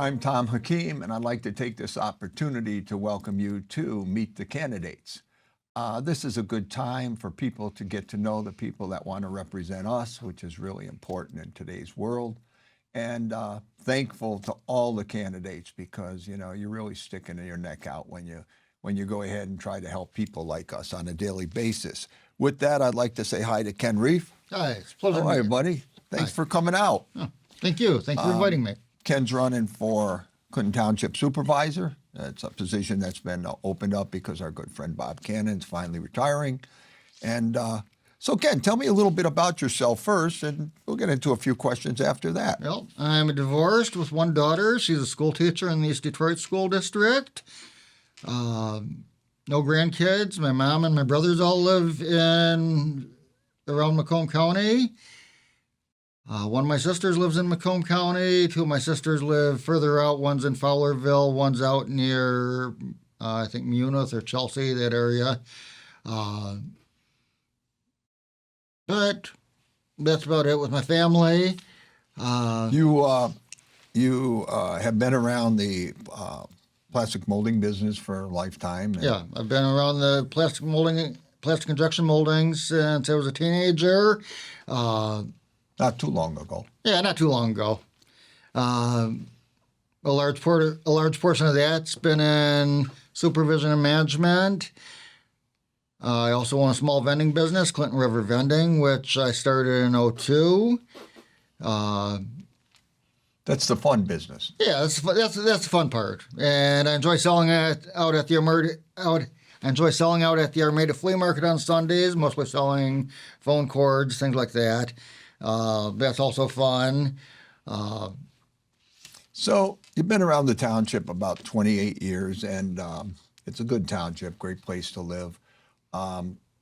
I'm Tom Hakeem, and I'd like to take this opportunity to welcome you to Meet the Candidates. This is a good time for people to get to know the people that want to represent us, which is really important in today's world. And thankful to all the candidates because, you're really sticking your neck out when you go ahead and try to help people like us on a daily basis. With that, I'd like to say hi to Ken Reef. Hi, it's a pleasure. How are you, buddy? Thanks for coming out. Oh, thank you. Thank you for inviting me. Ken's running for Clinton Township Supervisor. It's a position that's been opened up because our good friend Bob Cannon's finally retiring. And so, Ken, tell me a little bit about yourself first, and we'll get into a few questions after that. Well, I'm divorced with one daughter. She's a school teacher in the East Detroit School District. No grandkids. My mom and my brothers all live around Macomb County. One of my sisters lives in Macomb County. Two of my sisters live further out. One's in Fowlerville. One's out near, I think, Munith or Chelsea, that area. But that's about it with my family. You have been around the plastic molding business for a lifetime. Yeah, I've been around the plastic injection molding since I was a teenager. Not too long ago. Yeah, not too long ago. A large portion of that's been in supervision and management. I also own a small vending business, Clinton River Vending, which I started in 2002. That's the fun business. Yeah, that's the fun part, and I enjoy selling out at the Armada Flea Market on Sundays, mostly selling phone cords, things like that. That's also fun. So you've been around the township about 28 years, and it's a good township, great place to live.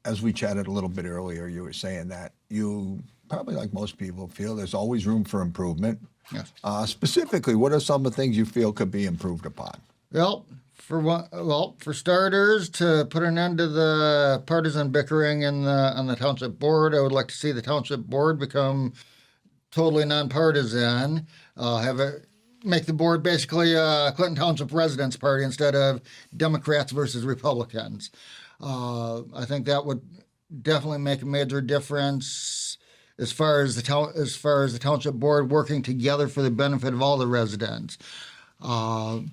As we chatted a little bit earlier, you were saying that you probably, like most people, feel there's always room for improvement. Yes. Specifically, what are some of the things you feel could be improved upon? Well, for starters, to put an end to the partisan bickering on the township board, I would like to see the township board become totally nonpartisan. Make the board basically a Clinton Township Residents Party instead of Democrats versus Republicans. I think that would definitely make a major difference as far as the township board working together for the benefit of all the residents. I'd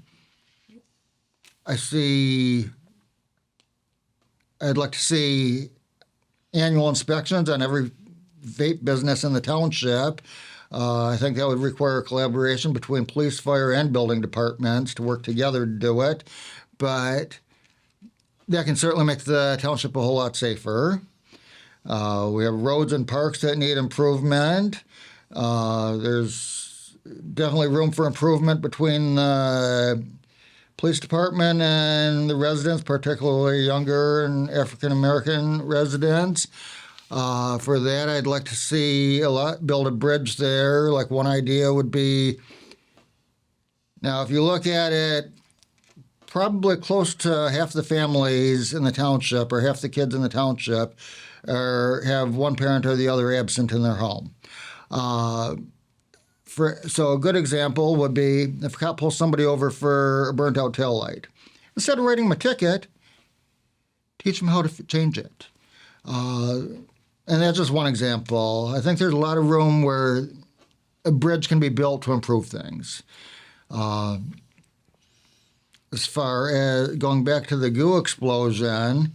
like to see annual inspections on every vape business in the township. I think that would require collaboration between police, fire, and building departments to work together to do it. But that can certainly make the township a whole lot safer. We have roads and parks that need improvement. There's definitely room for improvement between the police department and the residents, particularly younger and African-American residents. For that, I'd like to see build a bridge there. Like one idea would be, now if you look at it, probably close to half the families in the township or half the kids in the township have one parent or the other absent in their home. So a good example would be if a cop pulls somebody over for a burnt-out taillight. Instead of writing them a ticket, teach them how to change it. And that's just one example. I think there's a lot of room where a bridge can be built to improve things. As far as going back to the goo explosion,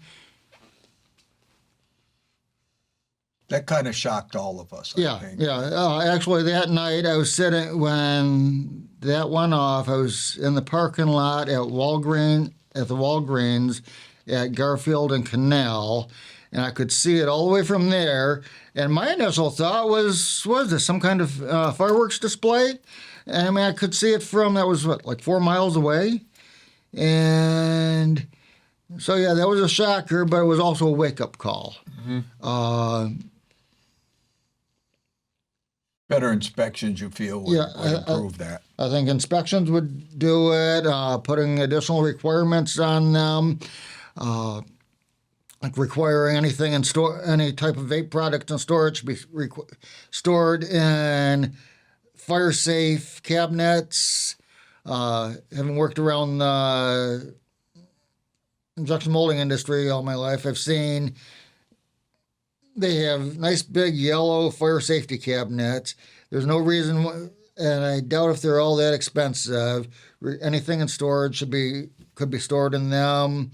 that kind of shocked all of us, I think. Yeah. Actually, that night I was sitting, when that went off, I was in the parking lot at the Walgreens at Garfield and Canal, and I could see it all the way from there. And my initial thought was this some kind of fireworks display? And I mean, I could see it from, that was like 4 miles away. And so, yeah, that was a shocker, but it was also a wake-up call. Mm-hmm. Better inspections, you feel, would improve that? I think inspections would do it, putting additional requirements on them, like requiring anything in any type of vape product in storage to be stored in fire-safe cabinets. Having worked around the injection molding industry all my life, I've seen they have nice big yellow fire safety cabinets. There's no reason, and I doubt if they're all that expensive. Anything in storage could be stored in them.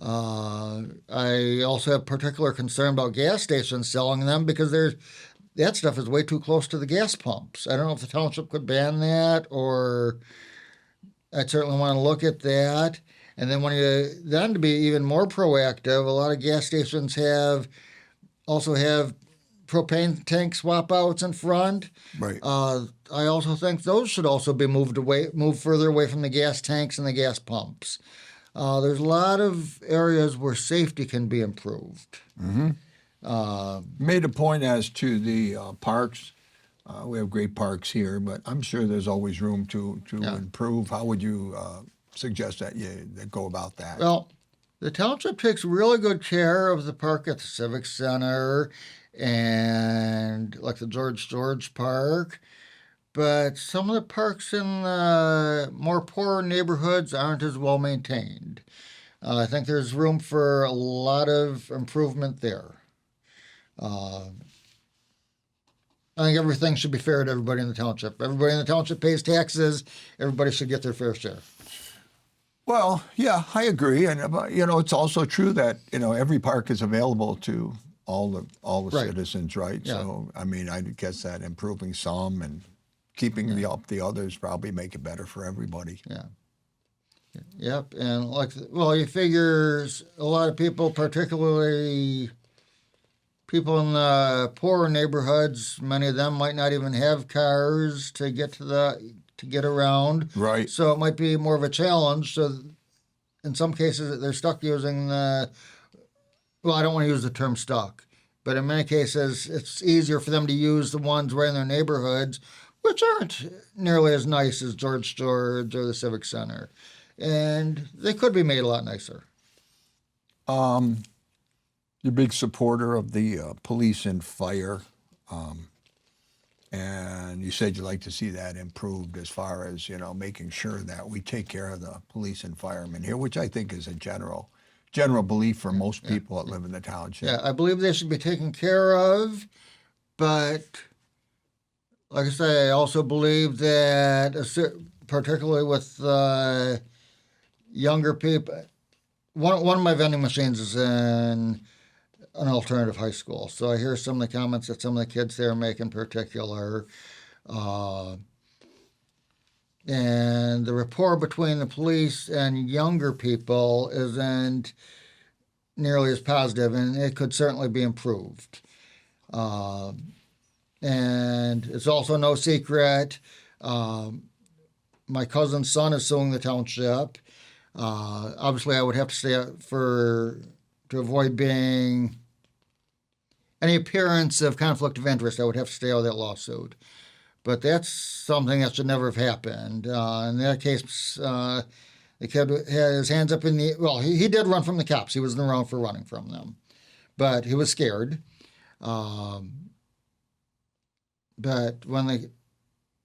I also have particular concern about gas stations selling them because that stuff is way too close to the gas pumps. I don't know if the township could ban that, or I'd certainly want to look at that. And then to be even more proactive, a lot of gas stations also have propane tank swap outs in front. Right. I also think those should also be moved further away from the gas tanks and the gas pumps. There's a lot of areas where safety can be improved. Made a point as to the parks. We have great parks here, but I'm sure there's always room to improve. How would you suggest that that go about that? Well, the township takes really good care of the park at the Civic Center and like the George Park. But some of the parks in the more poorer neighborhoods aren't as well maintained. I think there's room for a lot of improvement there. I think everything should be fair to everybody in the township. Everybody in the township pays taxes. Everybody should get their fair share. Well, yeah, I agree, and it's also true that every park is available to all the Right. citizens, right? Yeah. So I mean, I guess that improving some and keeping the others probably make it better for everybody. Yeah. Yep. And you figure a lot of people, particularly people in the poorer neighborhoods, many of them might not even have cars to get around. Right. So it might be more of a challenge. So in some cases, they're stuck using I don't want to use the term stuck, but in many cases, it's easier for them to use the ones right in their neighborhoods, which aren't nearly as nice as George or the Civic Center. And they could be made a lot nicer. You're a big supporter of the police and fire, and you said you'd like to see that improved as far as making sure that we take care of the police and firemen here, which I think is a general belief for most people that live in the township. Yeah, I believe they should be taken care of, but like I say, I also believe that, particularly with younger people, one of my vending machines is in an alternative high school, so I hear some of the comments that some of the kids there make in particular, and the rapport between the police and younger people isn't nearly as positive, and it could certainly be improved. And it's also no secret, my cousin's son is suing the township. Obviously, I would have to stay out to avoid being any appearance of conflict of interest. I would have to stay out of that lawsuit. But that's something that should never have happened. In that case, the kid had his hands up in the... Well, he did run from the cops. He wasn't around for running from them. But he was scared. But by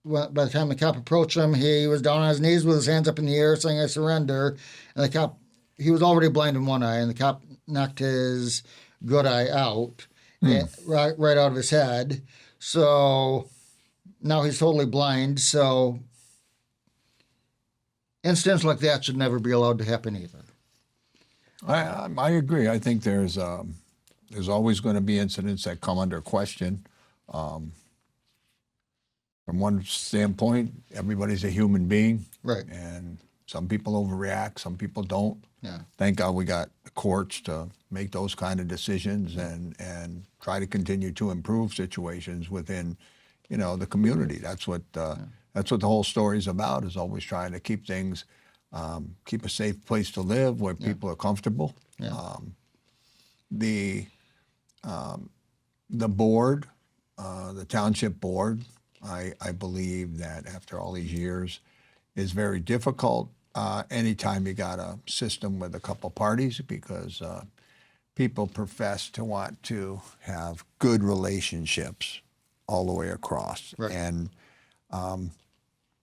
the time the cop approached him, he was down on his knees with his hands up in the air saying, "I surrender." And the cop, he was already blind in one eye, and the cop knocked his good eye out, right out of his head. So now he's totally blind. So incidents like that should never be allowed to happen either. I agree. I think there's always going to be incidents that come under question. From one standpoint, everybody's a human being, Right. and some people overreact, some people don't. Yeah. Thank God we got the courts to make those kind of decisions and try to continue to improve situations within, the community. That's what the whole story is about. Is always trying to keep things, keep a safe place to live where people are comfortable. Yeah. The board, the township board, I believe that after all these years is very difficult anytime you got a system with a couple parties, because people profess to want to have good relationships all the way across. Right. And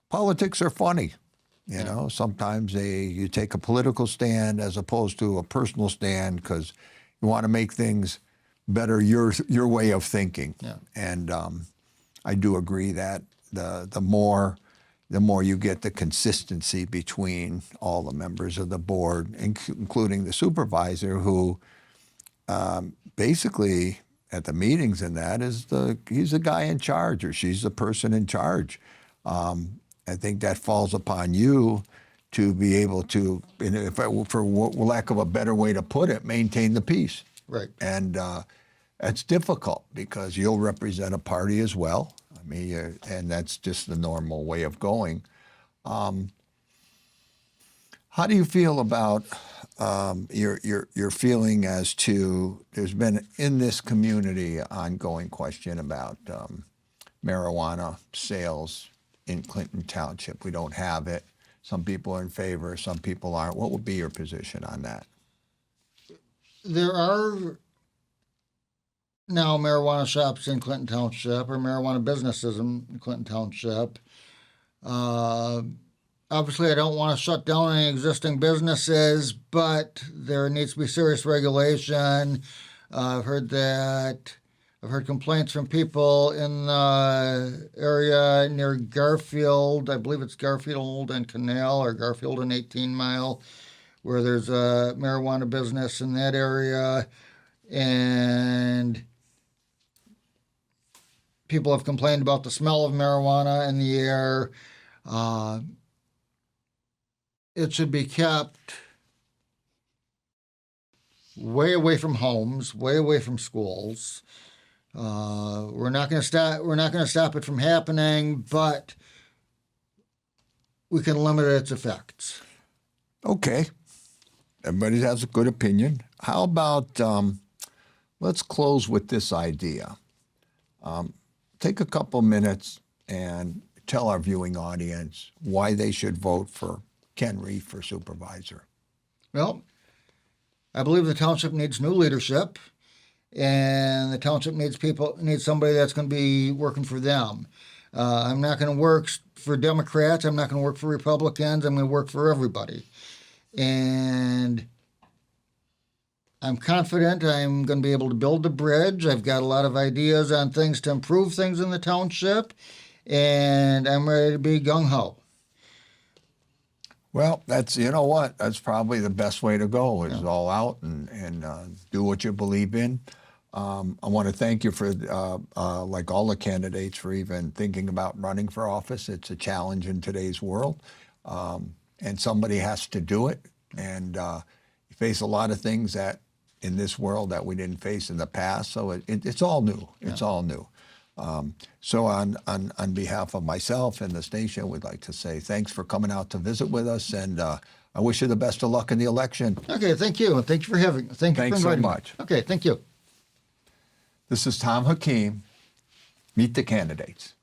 politics are funny. You know, sometimes you take a political stand as opposed to a personal stand because you want to make things better your way of thinking. Yeah. And I do agree that the more you get the consistency between all the members of the board, including the supervisor, who basically at the meetings and that he's the guy in charge, or she's the person in charge. I think that falls upon you to be able to, for lack of a better way to put it, maintain the peace. Right. And that's difficult because you'll represent a party as well. I mean, and that's just the normal way of going. How do you feel about your feeling as to, there's been in this community ongoing question about marijuana sales in Clinton Township? We don't have it. Some people are in favor, some people aren't. What would be your position on that? There are now marijuana shops in Clinton Township, or marijuana businesses in Clinton Township. Obviously, I don't want to shut down any existing businesses, but there needs to be serious regulation. I've heard complaints from people in the area near Garfield. I believe it's Garfield and Canal, or Garfield and 18 Mile, where there's a marijuana business in that area. And people have complained about the smell of marijuana in the air. It should be kept way away from homes, way away from schools. We're not going to stop it from happening, but we can limit its effects. Okay. Everybody has a good opinion. How about let's close with this idea. Take a couple minutes and tell our viewing audience why they should vote for Ken Reef for supervisor. Well, I believe the township needs new leadership, and the township needs somebody that's going to be working for them. I'm not going to work for Democrats. I'm not going to work for Republicans. I'm going to work for everybody. And I'm confident I'm going to be able to build the bridge. I've got a lot of ideas on things to improve things in the township, and I'm ready to be gung-ho. Well, you know what? That's probably the best way to go, is all out and do what you believe in. I want to thank you for, like all the candidates, for even thinking about running for office. It's a challenge in today's world, and somebody has to do it. And you face a lot of things that in this world that we didn't face in the past. So it's all new. It's all new. So on behalf of myself and the station, we'd like to say thanks for coming out to visit with us, and I wish you the best of luck in the election. Okay, thank you. Thank you for having me. Thanks so much. Okay, thank you. This is Tom Hakeem. Meet the candidates.